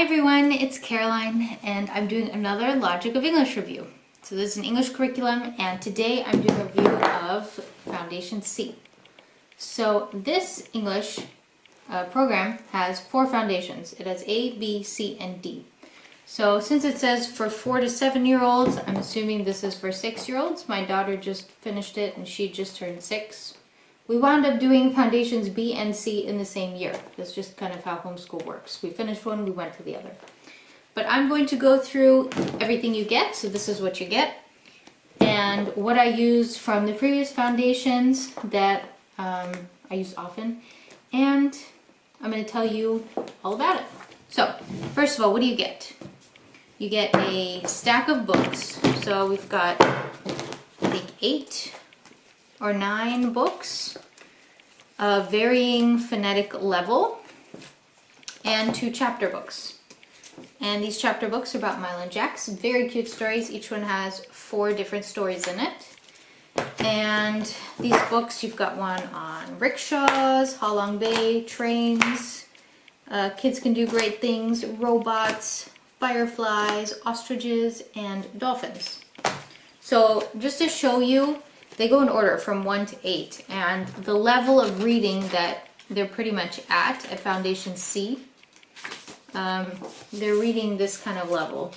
everyone, it's Caroline and I'm doing another Logic of English review. So this is an English curriculum and today I'm doing a review of Foundation C. So this English program has 4 foundations. It has A, B, C, and D. So since it says for 4 to 7-year-olds, I'm assuming this is for 6-year-olds. My daughter just finished it and she just turned 6. We wound up doing foundations B and C in the same year. That's just kind of how homeschool works. We finished one, we went to the other. But I'm going to go through everything you get, so this is what you get. And what I use from the previous foundations that I use often. And I'm going to tell you all about it. So, first of all, what do you get? You get a stack of books. So we've got, I think, 8 or 9 books of varying phonetic level and 2 chapter books. And these chapter books are about Milo and Jack's. Very cute stories. Each one has 4 different stories in it. And these books, you've got one on rickshaws, Halong Bay, trains, kids can do great things, robots, fireflies, ostriches, and dolphins. So just to show you, they go in order from 1 to 8, and the level of reading that they're pretty much at Foundation C, they're reading this kind of level.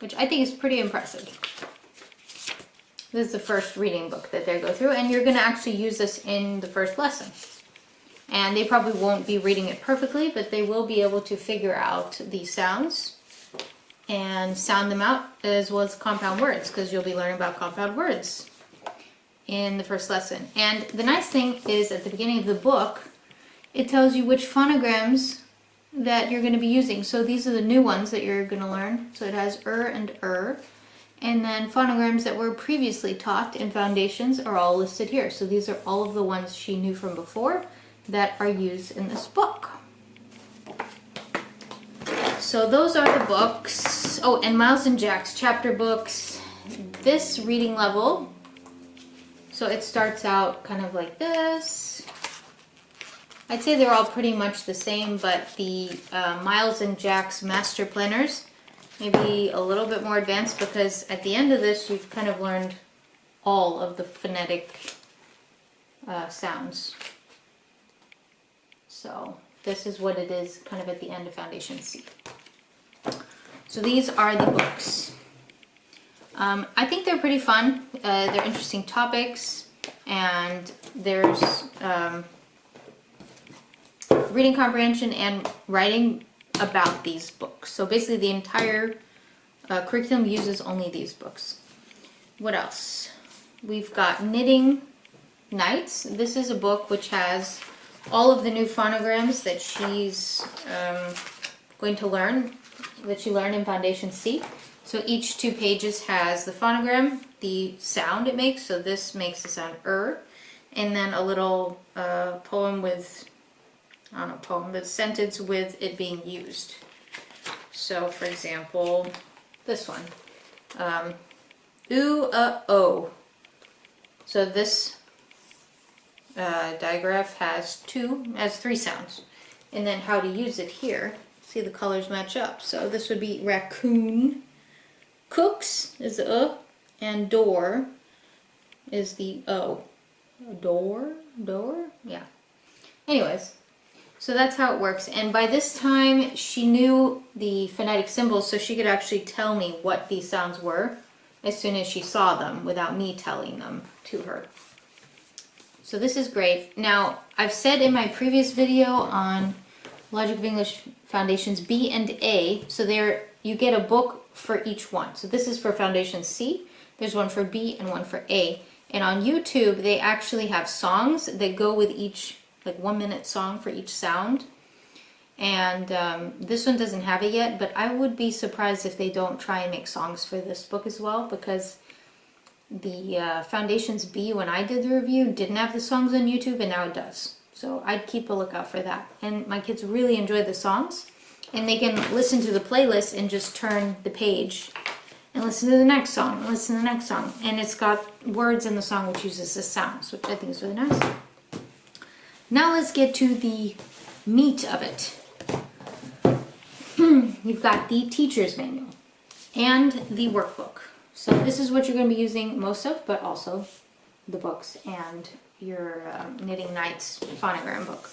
Which I think is pretty impressive. This is the first reading book that they go through, and you're going to actually use this in the first lesson. And they probably won't be reading it perfectly, but they will be able to figure out the sounds and sound them out, as well as compound words, because you'll be learning about compound words in the first lesson. And the nice thing is at the beginning of the book, it tells you which phonograms that you're going to be using. So these are the new ones that you're going to learn. So it has and and then phonograms that were previously taught in foundations are all listed here. So these are all of the ones she knew from before that are used in this book. So those are the books. Oh, and Miles and Jack's chapter books. This reading level, so it starts out kind of like this. I'd say they're all pretty much the same, but the Miles and Jack's master planners may be a little bit more advanced, because at the end of this you've kind of learned all of the phonetic sounds. So this is what it is kind of at the end of Foundation C. So these are the books. I think they're pretty fun. They're interesting topics, and there's reading comprehension and writing about these books. So basically the entire curriculum uses only these books. What else? We've got Knitting Nights. This is a book which has all of the new phonograms that she's going to learn, that she learned in Foundation C. So each 2 pages has the phonogram, the sound it makes. So this makes the sound and then a little poem with, I don't know, poem, but sentence with it being used. So for example, this one, ooh, oh. So this digraph has 3 sounds, and then how to use it here. See, the colors match up. So this would be raccoon, cooks is the and door is the o. Door, yeah. Anyways, so that's how it works. And by this time she knew the phonetic symbols, so she could actually tell me what these sounds were as soon as she saw them without me telling them to her. So this is great. Now, I've said in my previous video on Logic of English Foundations B and A, so there you get a book for each one. So this is for Foundation C, there's one for B and one for A. And on YouTube, they actually have songs that go with each, like 1-minute song for each sound. And this one doesn't have it yet, but I would be surprised if they don't try and make songs for this book as well, because the Foundations B, when I did the review, didn't have the songs on YouTube, and now it does. So I'd keep a lookout for that. And my kids really enjoy the songs, and they can listen to the playlist and just turn the page and listen to the next song, and listen to the next song. And it's got words in the song which uses the sounds, which I think is really nice. Now let's get to the meat of it. You've got the teacher's manual and the workbook. So this is what you're going to be using most of, but also the books and your Knitting Nights phonogram book.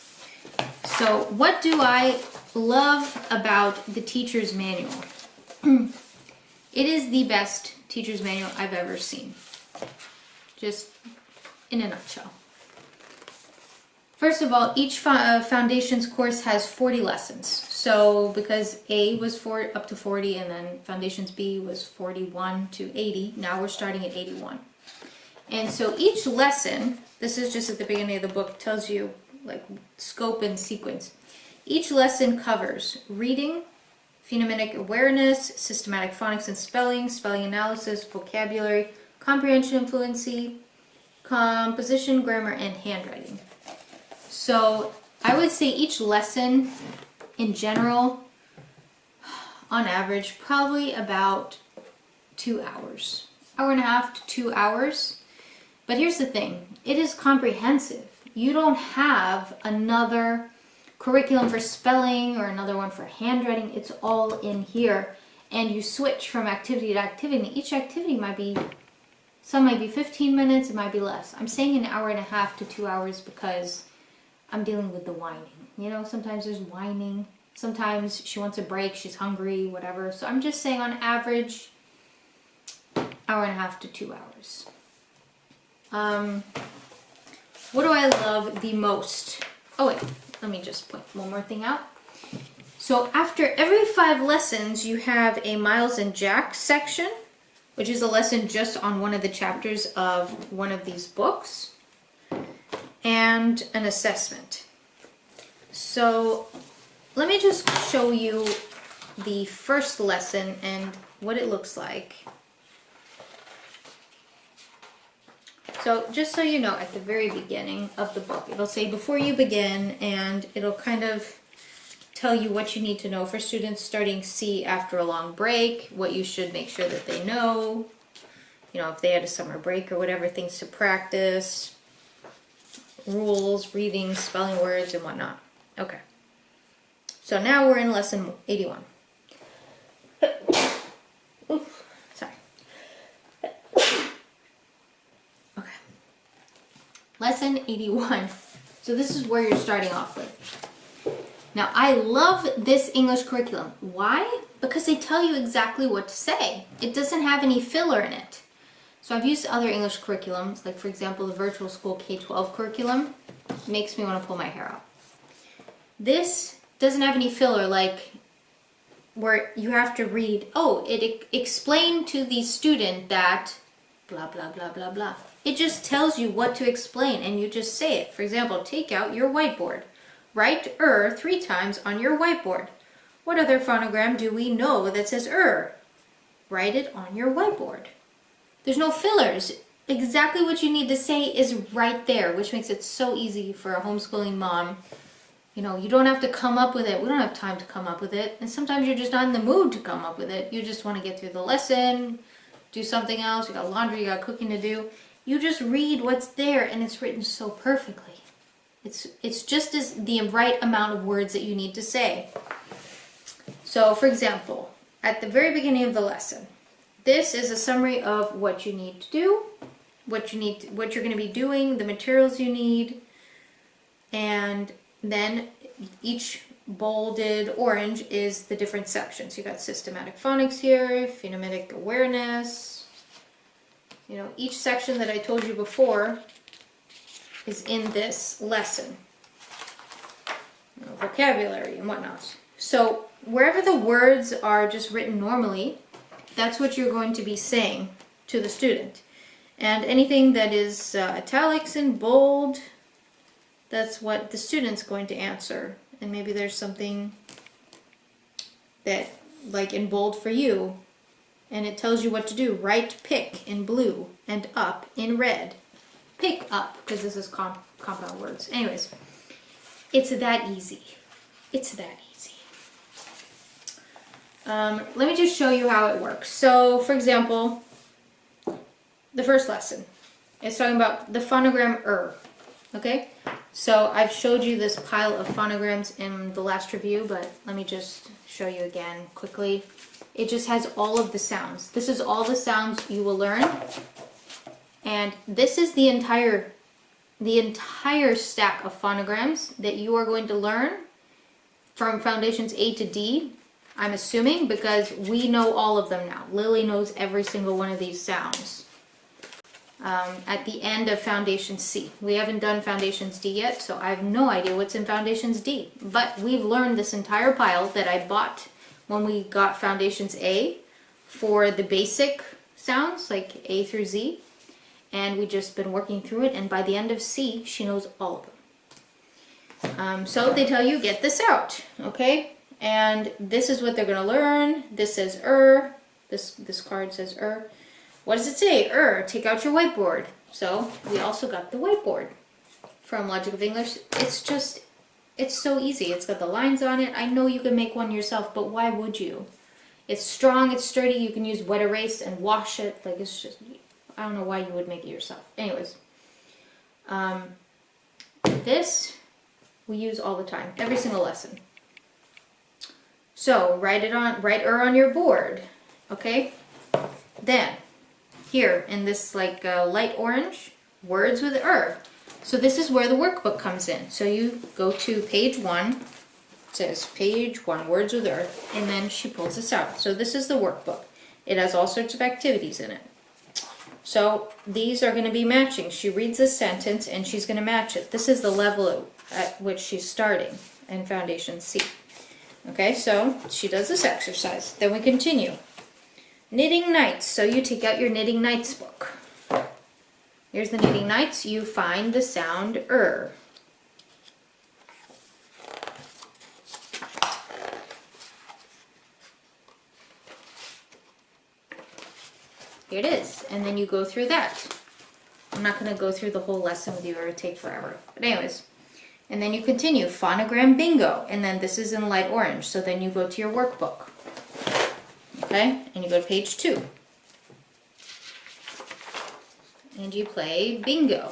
So what do I love about the teacher's manual? It is the best teacher's manual I've ever seen. Just in a nutshell. First of all, each Foundations course has 40 lessons. So because A was up to 40 and then Foundations B was 41 to 80, now we're starting at 81. And so each lesson, this is just at the beginning of the book, tells you like scope and sequence. Each lesson covers reading, phonemic awareness, systematic phonics and spelling, spelling analysis, vocabulary, comprehension and fluency, composition, grammar, and handwriting. So I would say each lesson in general, on average, probably about 2 hours. Hour and a half to 2 hours. But here's the thing, it is comprehensive. You don't have another curriculum for spelling or another one for handwriting. It's all in here. And you switch from activity to activity. Each activity might be, some might be 15 minutes, it might be less. I'm saying an hour and a half to 2 hours because I'm dealing with the whining. You know, sometimes there's whining. Sometimes she wants a break, she's hungry, whatever. So I'm just saying on average, hour and a half to 2 hours. What do I love the most? Oh wait, let me just point one more thing out. So after every 5 lessons, you have a Miles and Jack section, which is a lesson just on one of the chapters of one of these books, and an assessment. So let me just show you the first lesson and what it looks like. So just so you know, at the very beginning of the book, it'll say before you begin, and it'll kind of tell you what you need to know for students starting C after a long break, what you should make sure that they know, you know, if they had a summer break or whatever, things to practice, rules, reading, spelling words, and whatnot. Okay. So now we're in lesson 81. Oof, sorry. Okay. Lesson 81. So this is where you're starting off with. Now, I love this English curriculum. Why? Because they tell you exactly what to say. It doesn't have any filler in it. So I've used other English curriculums, like for example, the virtual school K-12 curriculum. It makes me want to pull my hair out. This doesn't have any filler, like where you have to read, oh, it explained to the student that blah, blah, blah, blah, blah. It just tells you what to explain and you just say it. For example, take out your whiteboard. Write 3 times on your whiteboard. What other phonogram do we know that says Write it on your whiteboard. There's no fillers. Exactly what you need to say is right there, which makes it so easy for a homeschooling mom. You know, you don't have to come up with it. We don't have time to come up with it. And sometimes you're just not in the mood to come up with it. You just want to get through the lesson, do something else. You got laundry, you got cooking to do. You just read what's there and it's written so perfectly. It's just as the right amount of words that you need to say. So, for example, at the very beginning of the lesson, this is a summary of what you need to do, what you're going to be doing, the materials you need, and then each bolded orange is the different sections. You got systematic phonics here, phonemic awareness. You know, each section that I told you before is in this lesson. You know, vocabulary and whatnot. So wherever the words are just written normally, that's what you're going to be saying to the student. And anything that is italics and bold, that's what the student's going to answer. And maybe there's something that, like in bold for you, and it tells you what to do. Write pick in blue and up in red. Pick up, because this is compound words. Anyways, it's that easy. It's that easy. Let me just show you how it works. So, for example, the first lesson is talking about the phonogram er. Okay? So I've showed you this pile of phonograms in the last review, but let me just show you again quickly. It just has all of the sounds. This is all the sounds you will learn. And this is the entire stack of phonograms that you are going to learn from foundations A to D, I'm assuming, because we know all of them now. Lily knows every single one of these sounds. At the end of Foundation C. We haven't done Foundations D yet, so I have no idea what's in Foundations D. But we've learned this entire pile that I bought when we got Foundations A for the basic sounds, like A through Z. And we've just been working through it, and by the end of C, she knows all of them. So they tell you, get this out, okay? And this is what they're going to learn. This says this card says What does it say? Take out your whiteboard. So we also got the whiteboard from Logic of English. It's so easy. It's got the lines on it. I know you can make one yourself, but why would you? It's strong, it's sturdy. You can use wet erase and wash it. Like, it's just, I don't know why you would make it yourself. Anyways, this we use all the time, every single lesson. So write on your board, okay? Then here in this like light orange, words with So this is where the workbook comes in. So you go to page 1. It says page 1, words with and then she pulls this out. So this is the workbook. It has all sorts of activities in it. So these are going to be matching. She reads a sentence and she's going to match it. This is the level at which she's starting in Foundation C. Okay, so she does this exercise. Then we continue. Knitting Nights. So you take out your Knitting Nights book. Here's the Knitting Nights. You find the sound Here it is. And then you go through that. I'm not going to go through the whole lesson with you. It would take forever. But anyways. And then you continue. Phonogram Bingo. And then this is in light orange. So then you go to your workbook. Okay? And you go to page 2. And you play bingo.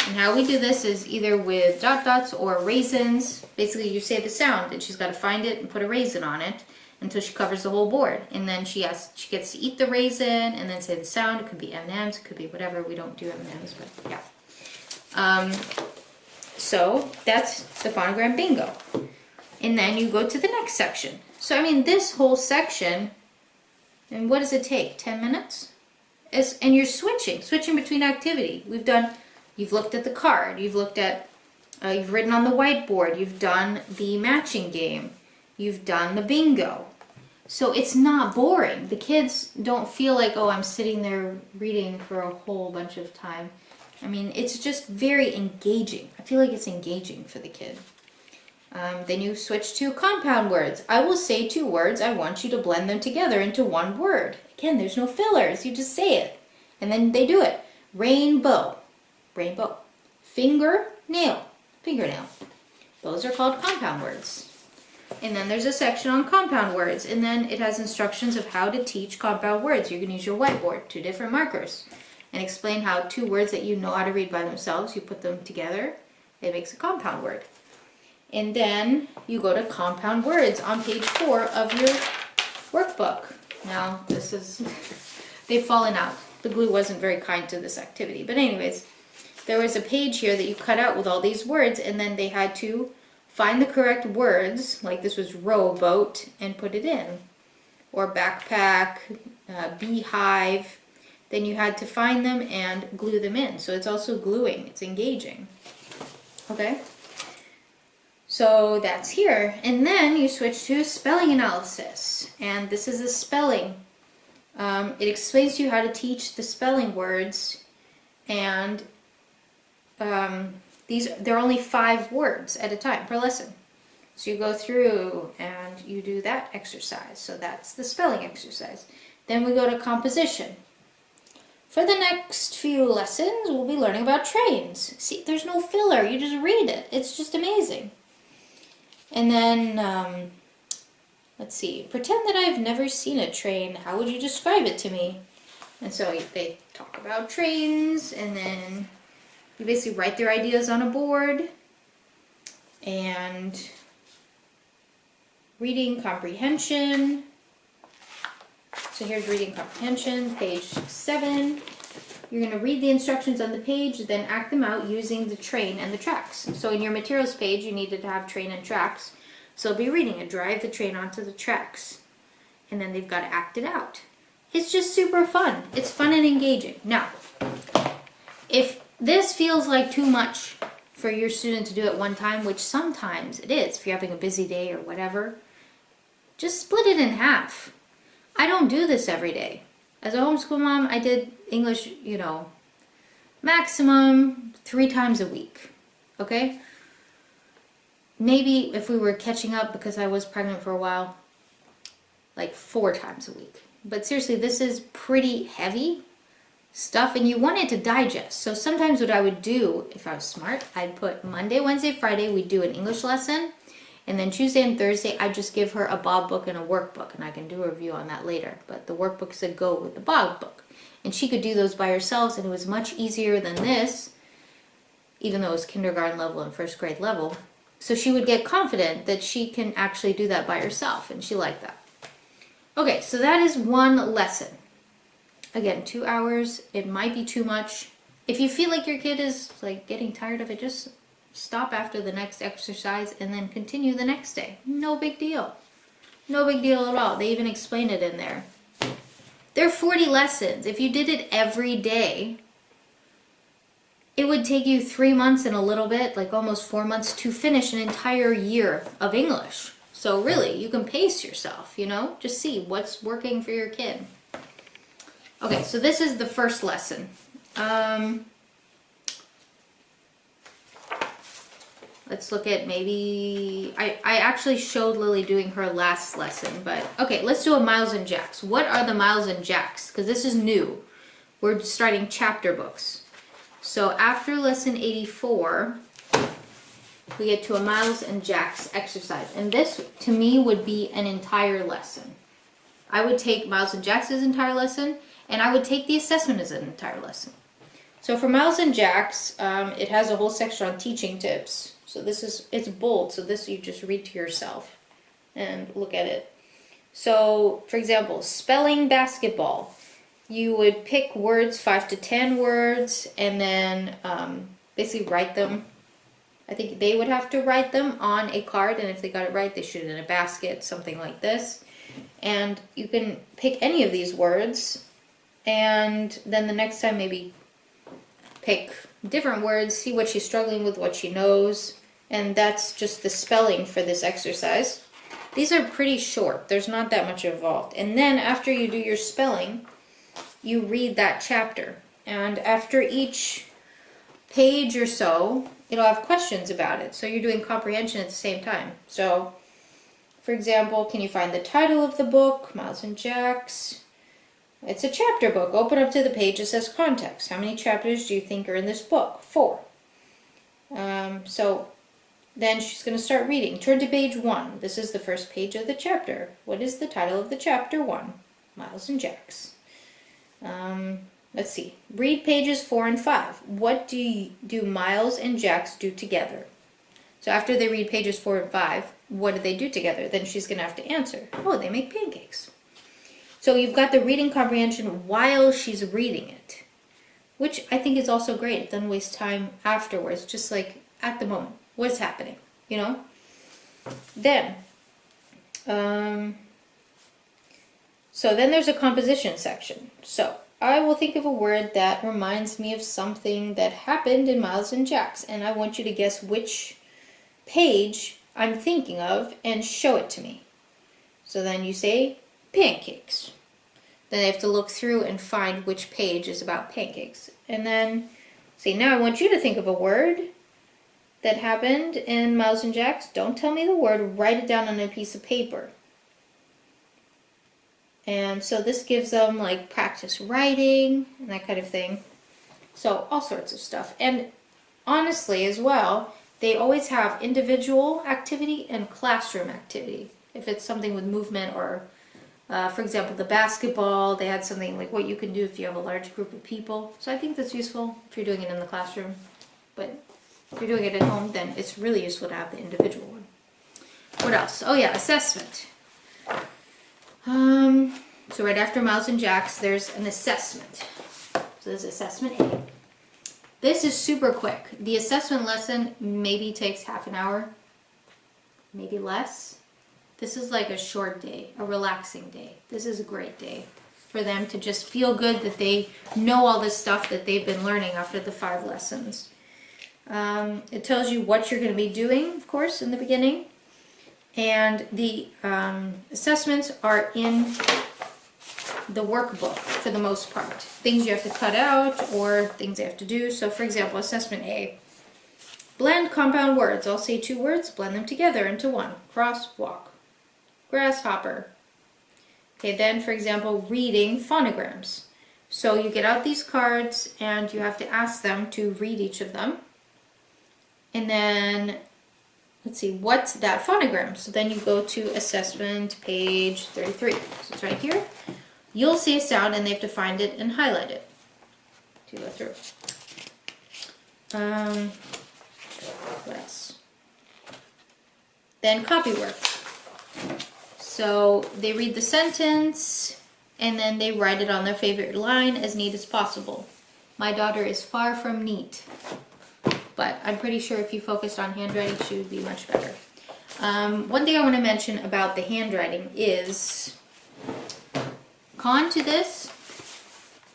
And how we do this is either with dot dots or raisins. Basically, you say the sound, and she's got to find it and put a raisin on it until she covers the whole board. And then she gets to eat the raisin and then say the sound. It could be M&Ms, it could be whatever. We don't do M&Ms, but yeah. So that's the phonogram bingo. And then you go to the next section. So I mean, this whole section, and what does it take? 10 minutes? And you're switching between activity. You've looked at the card, you've written on the whiteboard, you've done the matching game, you've done the bingo. So it's not boring. The kids don't feel like, oh, I'm sitting there reading for a whole bunch of time. I mean, it's just very engaging. I feel like it's engaging for the kid. Then you switch to compound words. I will say 2 words. I want you to blend them together into one word. Again, there's no fillers. You just say it. And then they do it. Rainbow. Rainbow. Fingernail. Fingernail. Those are called compound words. And then there's a section on compound words. And then it has instructions of how to teach compound words. You can use your whiteboard, 2 different markers, and explain how 2 words that you know how to read by themselves, you put them together, it makes a compound word. And then you go to compound words on page 4 of your workbook. Now, they've fallen out. The glue wasn't very kind to this activity. But anyways, there was a page here that you cut out with all these words, and then they had to find the correct words, like this was rowboat, and put it in. Or backpack, beehive. Then you had to find them and glue them in. So it's also gluing. It's engaging. Okay? So that's here. And then you switch to spelling analysis. And this is a spelling. It explains to you how to teach the spelling words. And there are only 5 words at a time per lesson. So you go through and you do that exercise. So that's the spelling exercise. Then we go to composition. For the next few lessons, we'll be learning about trains. See, there's no filler. You just read it. It's just amazing. And then let's see, pretend that I've never seen a train. How would you describe it to me? And so they talk about trains, and then you basically write their ideas on a board. And reading comprehension. So here's reading comprehension, page 7. You're going to read the instructions on the page, then act them out using the train and the tracks. So in your materials page, you needed to have train and tracks. So be reading it, drive the train onto the tracks. And then they've got to act it out. It's just super fun. It's fun and engaging. Now, if this feels like too much for your student to do at one time, which sometimes it is, if you're having a busy day or whatever, just split it in half. I don't do this every day. As a homeschool mom, I did English, maximum 3 times a week, okay? Maybe if we were catching up because I was pregnant for a while, like 4 times a week. But seriously, this is pretty heavy stuff and you want it to digest. So sometimes what I would do, if I was smart, I'd put Monday, Wednesday, Friday, we'd do an English lesson. And then Tuesday and Thursday, I'd just give her a Bob book and a workbook. And I can do a review on that later. But the workbooks that go with the Bob book. And she could do those by herself, and it was much easier than this, even though it was kindergarten level and first grade level. So she would get confident that she can actually do that by herself, and she liked that. Okay, so that is one lesson. Again, 2 hours, it might be too much. If you feel like your kid is like getting tired of it, just stop after the next exercise and then continue the next day. No big deal. No big deal at all. They even explain it in there. There are 40 lessons. If you did it every day, it would take you 3 months and a little bit, like almost 4 months, to finish an entire year of English. So really, you can pace yourself, just see what's working for your kid. Okay, so this is the first lesson. Let's look at maybe, I actually showed Lily doing her last lesson, but okay, let's do a Miles and Jack's. What are the Miles and Jack's? Because this is new. We're starting chapter books. So after lesson 84, we get to a Miles and Jack's exercise. And this, to me, would be an entire lesson. I would take Miles and Jack's entire lesson, and I would take the assessment as an entire lesson. So for Miles and Jack's, it has a whole section on teaching tips. So it's bold, so this you just read to yourself and look at it. So, for example, spelling basketball. You would pick words, 5 to 10 words, and then basically write them. I think they would have to write them on a card, and if they got it right, they shoot it in a basket, something like this. And you can pick any of these words, and then the next time maybe pick different words, see what she's struggling with, what she knows, and that's just the spelling for this exercise. These are pretty short. There's not that much involved. And then after you do your spelling, you read that chapter. And after each page or so, it'll have questions about it. So you're doing comprehension at the same time. So, for example, can you find the title of the book? Miles and Jack's. It's a chapter book. Open up to the page. It says context. How many chapters do you think are in this book? 4. So then she's going to start reading. Turn to page 1. This is the first page of the chapter. What is the title of the chapter 1? Miles and Jack's. Let's see. Read pages 4 and 5. What do Miles and Jack's do together? So after they read pages 4 and 5, what do they do together? Then she's going to have to answer. Oh, they make pancakes. So you've got the reading comprehension while she's reading it, which I think is also great. It doesn't waste time afterwards, just like at the moment. What's happening, Then, so then there's a composition section. So I will think of a word that reminds me of something that happened in Miles and Jack's, and I want you to guess which page I'm thinking of and show it to me. So then you say pancakes. Then they have to look through and find which page is about pancakes. And then say, now I want you to think of a word that happened in Miles and Jack's. Don't tell me the word, write it down on a piece of paper. And so this gives them like practice writing and that kind of thing. So all sorts of stuff. And honestly as well, they always have individual activity and classroom activity. If it's something with movement or, for example, the basketball, they had something like what you can do if you have a large group of people. So I think that's useful if you're doing it in the classroom. But if you're doing it at home, then it's really useful to have the individual one. What else? Oh yeah, assessment. So right after Miles and Jack's, there's an assessment. So there's assessment A. This is super quick. The assessment lesson maybe takes half an hour, maybe less. This is like a short day, a relaxing day. This is a great day for them to just feel good that they know all this stuff that they've been learning after the 5 lessons. It tells you what you're going to be doing, of course, in the beginning. And the assessments are in the workbook for the most part. Things you have to cut out or things you have to do. So for example, assessment A. Blend compound words. I'll say 2 words, blend them together into one. Crosswalk. Grasshopper. Okay, then for example, reading phonograms. So you get out these cards and you have to ask them to read each of them. And then, let's see, what's that phonogram? So then you go to assessment page 33. So it's right here. You'll see a sound and they have to find it and highlight it to go through. What else? Then copy work. So they read the sentence and then they write it on their favorite line as neat as possible. My daughter is far from neat, but I'm pretty sure if you focused on handwriting, she would be much better. One thing I want to mention about the handwriting is, con to this,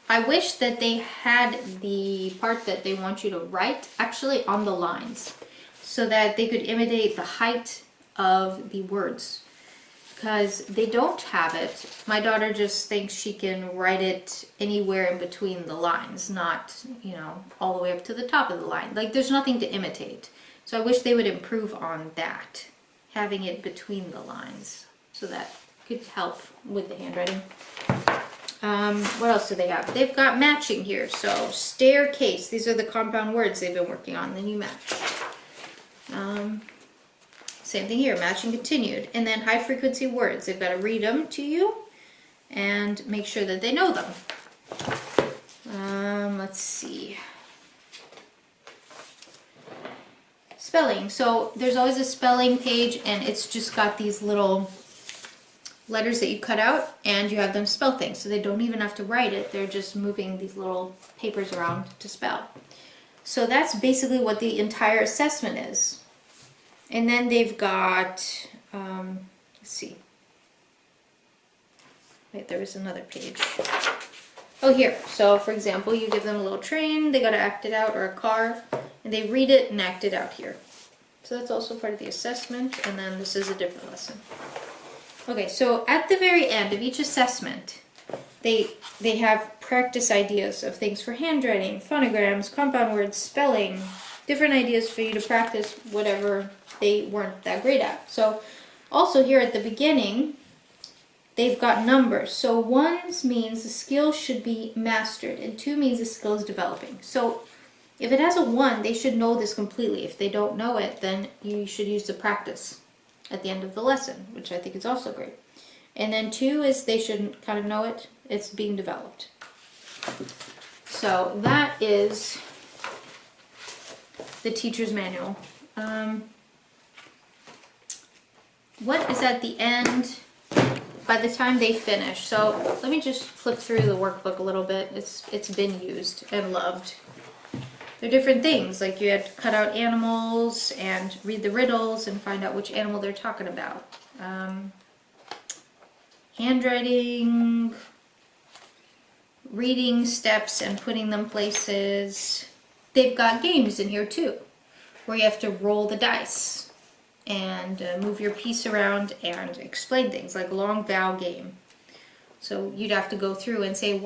I wish that they had the part that they want you to write actually on the lines so that they could imitate the height of the words, because they don't have it. My daughter just thinks she can write it anywhere in between the lines, not, you know, all the way up to the top of the line. Like, there's nothing to imitate. So I wish they would improve on that, having it between the lines, so that could help with the handwriting. What else do they have? They've got matching here. So staircase, these are the compound words they've been working on, then you match. Same thing here, matching continued. And then high frequency words, they've got to read them to you and make sure that they know them. Let's see. Spelling. So there's always a spelling page and it's just got these little letters that you cut out and you have them spell things. So they don't even have to write it. They're just moving these little papers around to spell. So that's basically what the entire assessment is. And then they've got, let's see. Wait, there was another page. Oh, here. So for example, you give them a little train, they got to act it out, or a car, and they read it and act it out here. So that's also part of the assessment, and then this is a different lesson. Okay, so at the very end of each assessment, they have practice ideas of things for handwriting, phonograms, compound words, spelling, different ideas for you to practice whatever they weren't that great at. So also here at the beginning, they've got numbers. So 1 means the skill should be mastered, and 2 means the skill is developing. So if it has a 1, they should know this completely. If they don't know it, then you should use the practice at the end of the lesson, which I think is also great. And then 2 is they should kind of know it. It's being developed. So that is the teacher's manual. What is at the end by the time they finish? So let me just flip through the workbook a little bit. It's been used and loved. There are different things, like you had to cut out animals and read the riddles and find out which animal they're talking about. Handwriting, reading steps and putting them places. They've got games in here too, where you have to roll the dice and move your piece around and explain things, like a long vowel game. So you'd have to go through and say,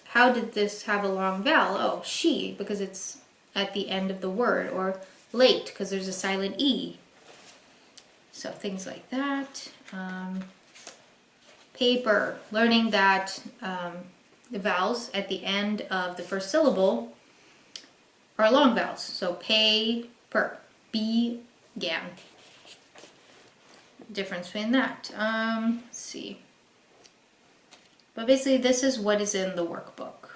how did this have a long vowel? Oh, she, because it's at the end of the word, or late, because there's a silent E. So things like that. Paper, learning that the vowels at the end of the first syllable are long vowels. So pay, per, began. difference between that. Let's see. But basically this is what is in the workbook.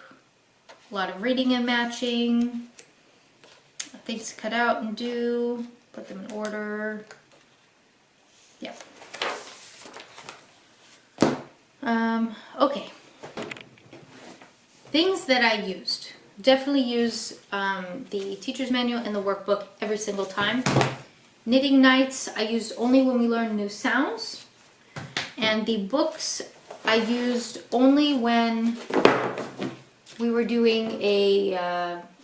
A lot of reading and matching, things to cut out and do, put them in order. Yeah. Okay. Things that I used. Definitely use the teacher's manual and the workbook every single time. Knitting nights I used only when we learned new sounds. And the books I used only when we were doing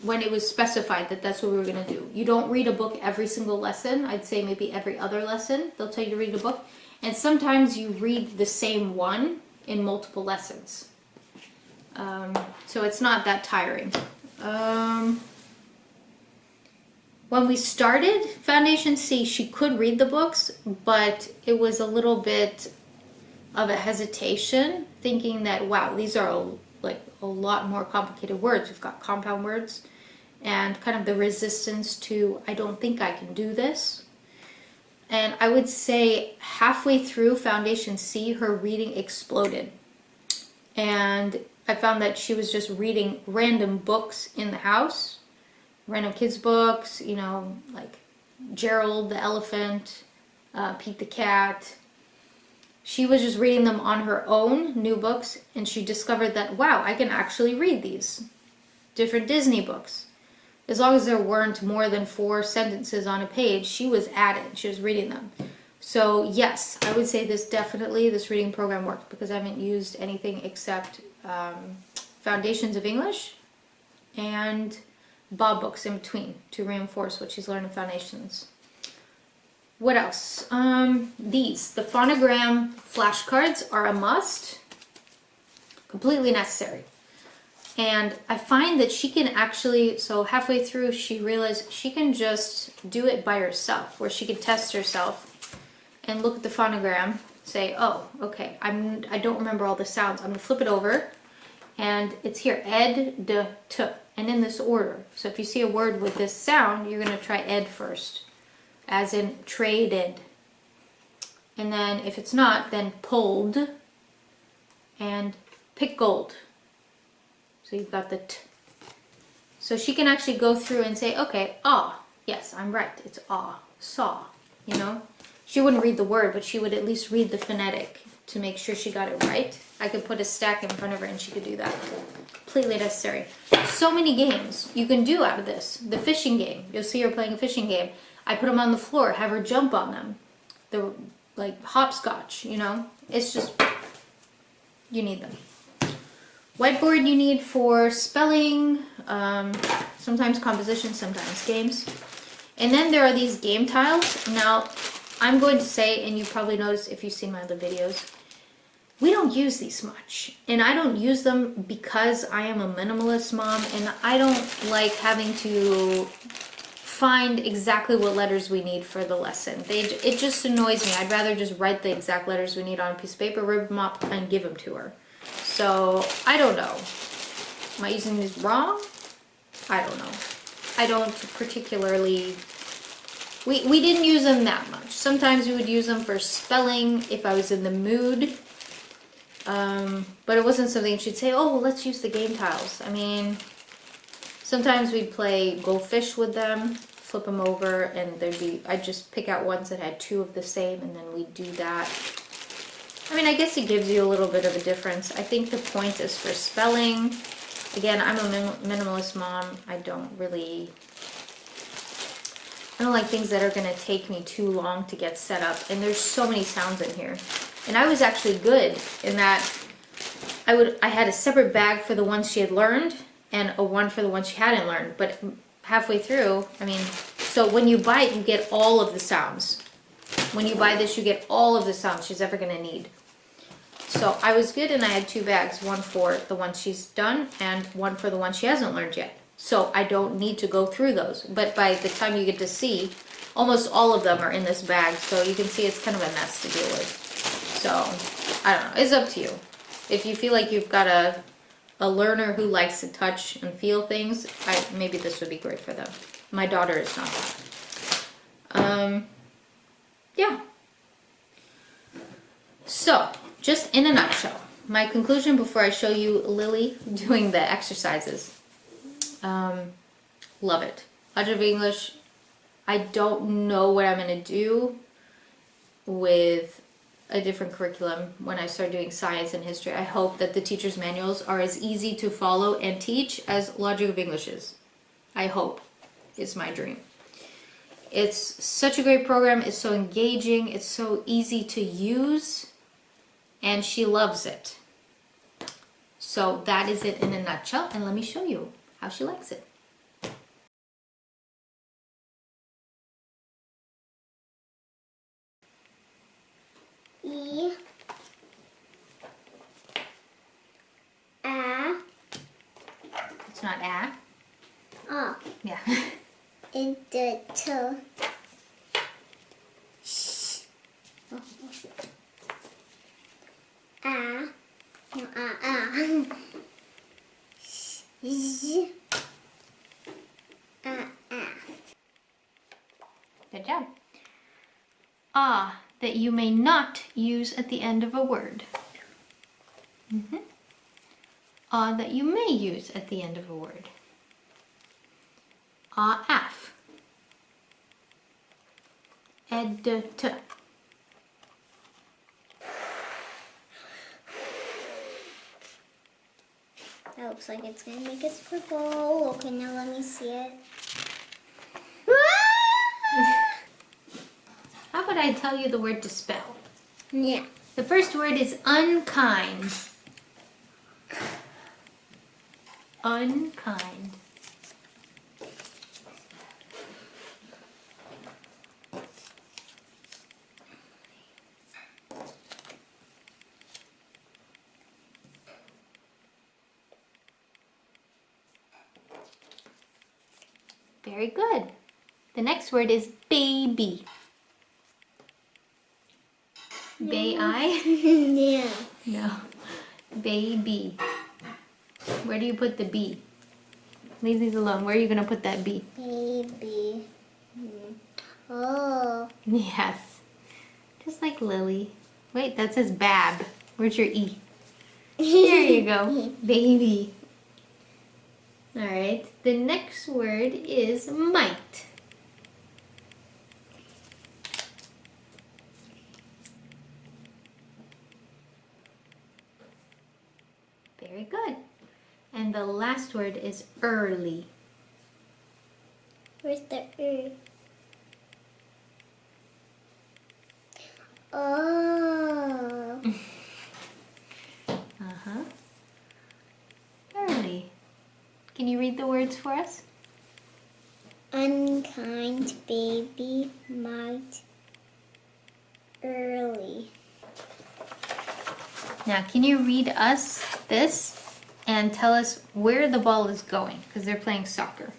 when it was specified that that's what we were going to do. You don't read a book every single lesson. I'd say maybe every other lesson they'll tell you to read a book. And sometimes you read the same one in multiple lessons. So it's not that tiring. When we started Foundation C, she could read the books, but it was a little bit of a hesitation, thinking that, wow, these are a lot more complicated words. We've got compound words, and kind of the resistance to, I don't think I can do this. And I would say halfway through Foundation C, her reading exploded. And I found that she was just reading random books in the house, random kids' books, you know, like Gerald the elephant, Pete the cat. She was just reading them on her own, new books, and she discovered that, wow, I can actually read these different Disney books. As long as there weren't more than 4 sentences on a page, she was at it. She was reading them. So yes, I would say this reading program worked, because I haven't used anything except Foundations of English and Bob books in between to reinforce what she's learned in Foundations. What else? The Phonogram flashcards are a must. Completely necessary. And I find that she can actually, so halfway through she realized she can just do it by herself, where she can test herself and look at the phonogram, say, oh, okay, I don't remember all the sounds. I'm gonna flip it over, and it's here, ed, d, t, and in this order. So if you see a word with this sound, you're gonna try ed first, as in traded. And then if it's not, then pulled and pickled. So you've got the t. So she can actually go through and say, okay, ah, yes, I'm right, it's ah, saw, you know? She wouldn't read the word, but she would at least read the phonetic to make sure she got it right. I could put a stack in front of her and she could do that. Completely necessary. So many games you can do out of this. The fishing game, you'll see her playing a fishing game. I put them on the floor, have her jump on them. They're like hopscotch, you know? It's just, you need them. Whiteboard you need for spelling, sometimes composition, sometimes games. And then there are these game tiles. Now, I'm going to say, and you probably noticed if you've seen my other videos, we don't use these much. And I don't use them because I am a minimalist mom, and I don't like having to find exactly what letters we need for the lesson. It just annoys me. I'd rather just write the exact letters we need on a piece of paper, rip them up, and give them to her. So, I don't know. Am I using these wrong? I don't know. I don't particularly... We didn't use them that much. Sometimes we would use them for spelling if I was in the mood. But it wasn't something she'd say, oh, well, let's use the game tiles. I mean, sometimes we'd play Go Fish with them, flip them over, and I'd just pick out ones that had 2 of the same, and then we'd do that. I mean, I guess it gives you a little bit of a difference. I think the point is for spelling. Again, I'm a minimalist mom. I don't like things that are going to take me too long to get set up. And there's so many sounds in here. And I was actually good in that I had a separate bag for the ones she had learned and a one for the ones she hadn't learned. But halfway through, I mean, so when you buy it, you get all of the sounds. When you buy this, you get all of the sounds she's ever going to need. So I was good, and I had 2 bags, one for the one she's done and one for the one she hasn't learned yet. So I don't need to go through those. But by the time you get to see, almost all of them are in this bag. So you can see it's kind of a mess to deal with. So, I don't know. It's up to you. If you feel like you've got a learner who likes to touch and feel things, maybe this would be great for them. My daughter is not that. Yeah. So, just in a nutshell, my conclusion before I show you Lily doing the exercises. Love it. Logic of English. I don't know what I'm going to do with a different curriculum when I start doing science and history. I hope that the teacher's manuals are as easy to follow and teach as Logic of English is. I hope. It's my dream. It's such a great program. It's so engaging. It's so easy to use. And she loves it. So that is it in a nutshell. And let me show you how she likes it. E. A. It's not a. Oh. Yeah. In the toe. Sh. Oh. A. No, a. Z. A. Good job. Ah, that you may not use at the end of a word. Ah, that you may use at the end of a word. Ah, af. Ed, t. That looks like it's gonna make us purple. Okay, now let me see it. How about I tell you the word to spell? Yeah. The first word is unkind. Unkind. Very good. The next word is baby. Bay-I? Yeah. No. Baby. Where do you put the B? Leave these alone. Where are you going to put that B? Baby. Oh. Yes. Just like Lily. Wait, that says Bab. Where's your E? There you go. Baby. Alright. The next word is might. Very good. And the last word is early. Where's the E? Oh. Uh-huh. Early. Can you read the words for us? Unkind baby might early. Now, can you read us this and tell us where the ball is going? Because they're playing soccer.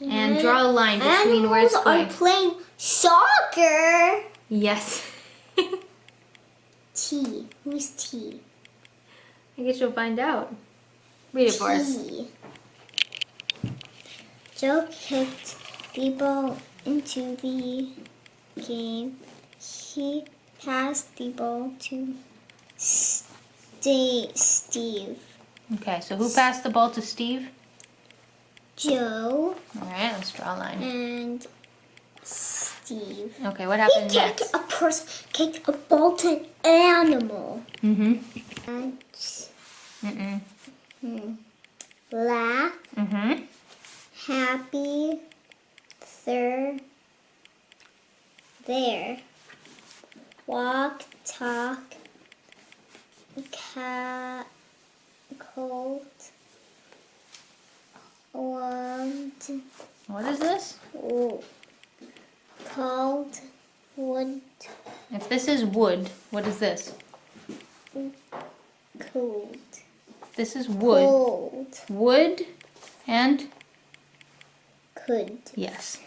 And draw a line between where it's Animals going. are playing soccer. Yes. T. Who's T? I guess you'll find out. Read it for us. T. Joe kicked the ball into the game. He passed the ball to Steve. Okay, so who passed the ball to Steve? Joe All right, let's draw a line. and Steve. Okay, what He happened kicked next? a person, kicked a ball to an animal. Mm-hmm. And laugh, Mm-hmm. happy, there. Walk, talk, cold, want, What is this? cold, wood, If this is wood, what is this? cold. This is wood. Cold. Wood and? Could. Yes.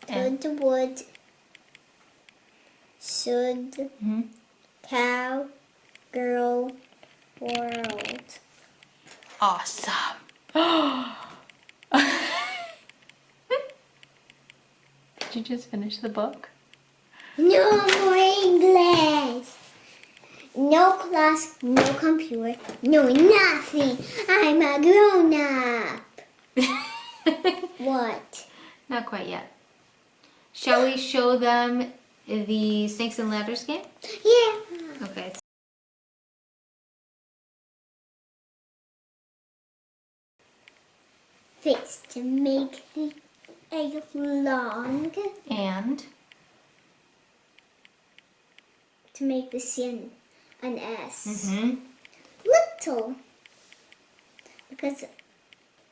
And Could, would, should, cow, girl, world. awesome. Did you just finish the book? No more English. No class, no computer, no nothing. I'm a grown-up. What? Not quite yet. Shall we show them the Snakes and Ladders game? Yeah. Okay. Face to make the egg long. And To make the C an S. mm-hmm. Little. Because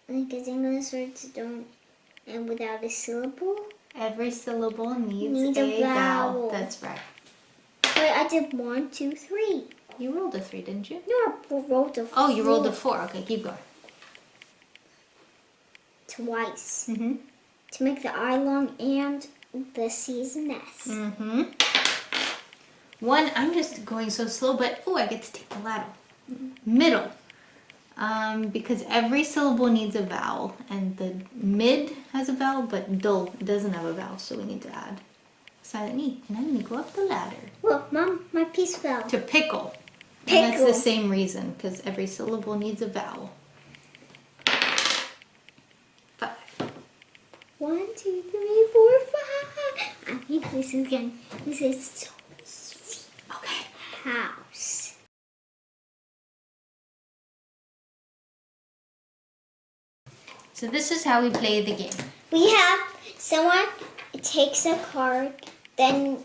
English words don't end without a syllable. Every syllable needs Needs a a vowel. vowel. That's right. Wait, I did 1, 2, 3. You rolled a 3, didn't you? No, I rolled a 4. Oh, you rolled a 4. Okay, keep going. Twice. Mm-hmm. To make the I long and the C's an S. Mm-hmm. One, I'm just going so slow, but I get to take the ladder. Middle. Because every syllable needs a vowel, and the mid has a vowel, but dull doesn't have a vowel, so we need to add silent E. And I'm gonna go up the ladder. Look, Mom, my piece fell. To pickle. And that's the Pickle. same reason, because every syllable needs a vowel. 5. 1, 2, 3, 4, 5. I think this is good. This is so sweet. Okay. House. So this is how we play the game. We have someone takes a card, then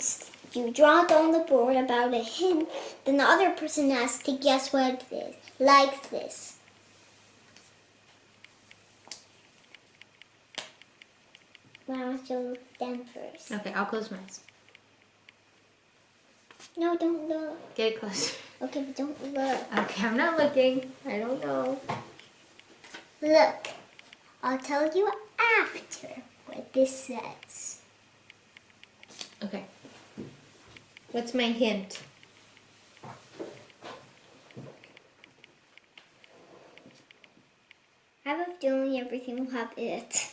you draw it on the board about a hint, then the other person has to guess what it is, like this. Well, I'll show them first. Okay, I'll close my eyes. No, don't look. Get it closer. Okay, but don't look. Okay, I'm not looking. I don't know. Look. I'll tell you after what this says. Okay. What's my hint? I have a feeling everything will have it.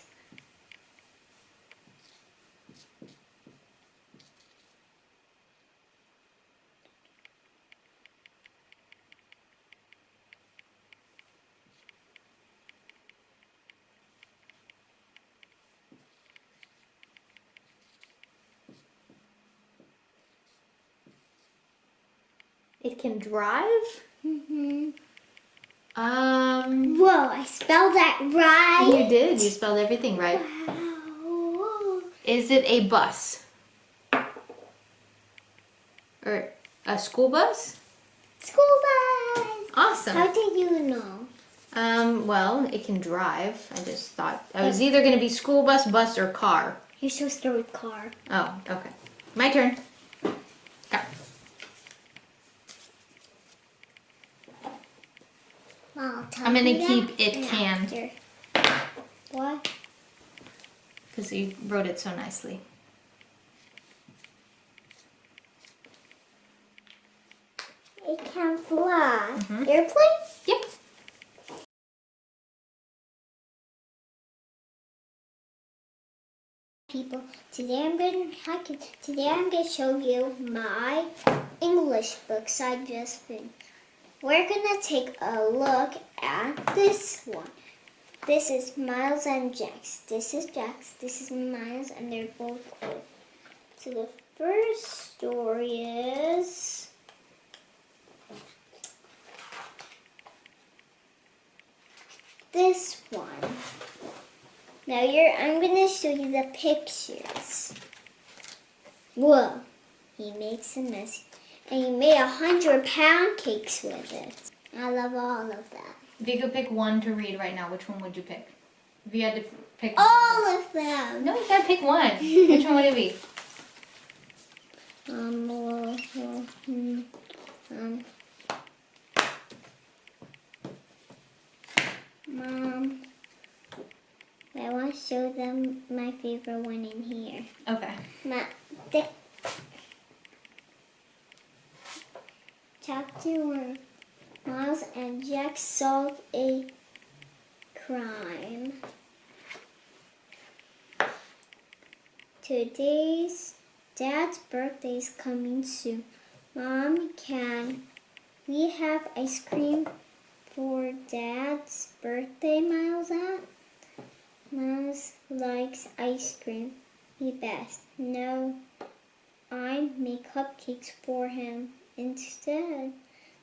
It can drive? Mm-hmm. Um, Whoa, I spelled that right. You did. You spelled everything right. Wow. Is it a bus? Or a school bus? School bus. Awesome. How did you know? Well, it can drive. I just thought I was either going to be school bus, or car. You're supposed to start with car. Oh, okay. My turn. Go. I'll tell I'm going you to keep that it can after. What? because you wrote it so nicely. It can fly. Mhm. Airplane? Yep. People, today I'm gonna show you my English books I just finished. We're gonna take a look at this one. This is Miles and Jax. This is Jax. This is Miles, and they're both cool. So the first story is this one. Now I'm gonna show you the pictures. Whoa, he makes a mess. And he made 100 pound cakes with it. I love all of that. If you could pick one to read right now, which one would you pick? If you had to pick All of them. No, you gotta pick one. Which one would it be? Mom, I want to show them my favorite one in here. Okay. Chapter 1. Miles and Jack solve a crime. Today's Dad's birthday is coming soon. Mom can we have ice cream for Dad's birthday, Miles at. Miles likes ice cream the best. No, I make cupcakes for him instead.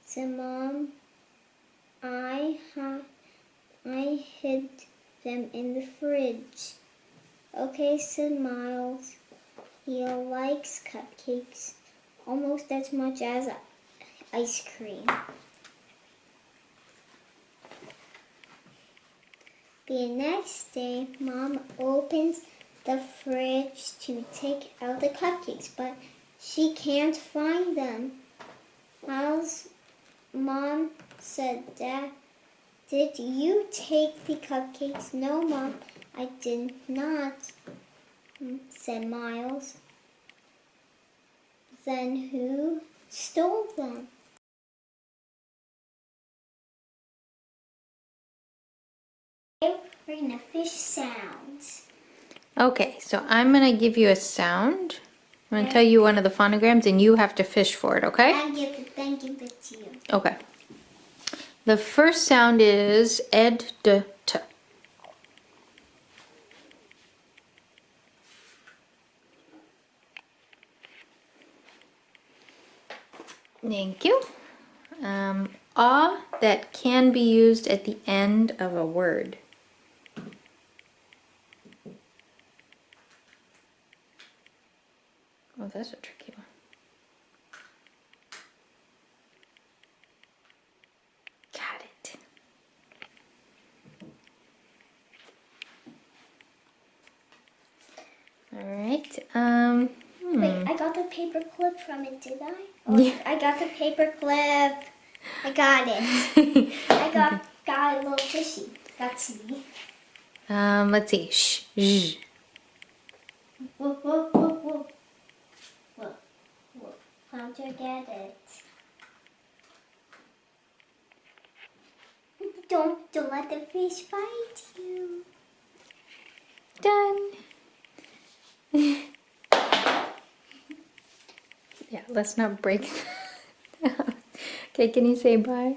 Said Mom, I hid them in the fridge. Okay, said Miles. He likes cupcakes almost as much as ice cream. The next day, Mom opens the fridge to take out the cupcakes, but she can't find them. Miles' mom said, Dad, did you take the cupcakes? No, Mom, I did not, said Miles. Then who stole them? We're gonna fish sounds. Okay, so I'm gonna give you a sound. I'm gonna tell you one of the phonograms and you have to fish for it, okay? Then give it to you. Okay. The first sound is ed, d, t. Thank you. That can be used at the end of a word. Oh, that's a tricky one. Got it. All right. Wait, I got the paper clip from it, did I? Oh, Yeah. I got the paper clip. I got it. I got a little fishy. That's me. Let's see. Sh, zh. Whoa, whoa, whoa, whoa. Whoa, whoa. How'd you get it? Don't let the fish bite you. Done. Yeah, let's not break. Okay, can you say bye?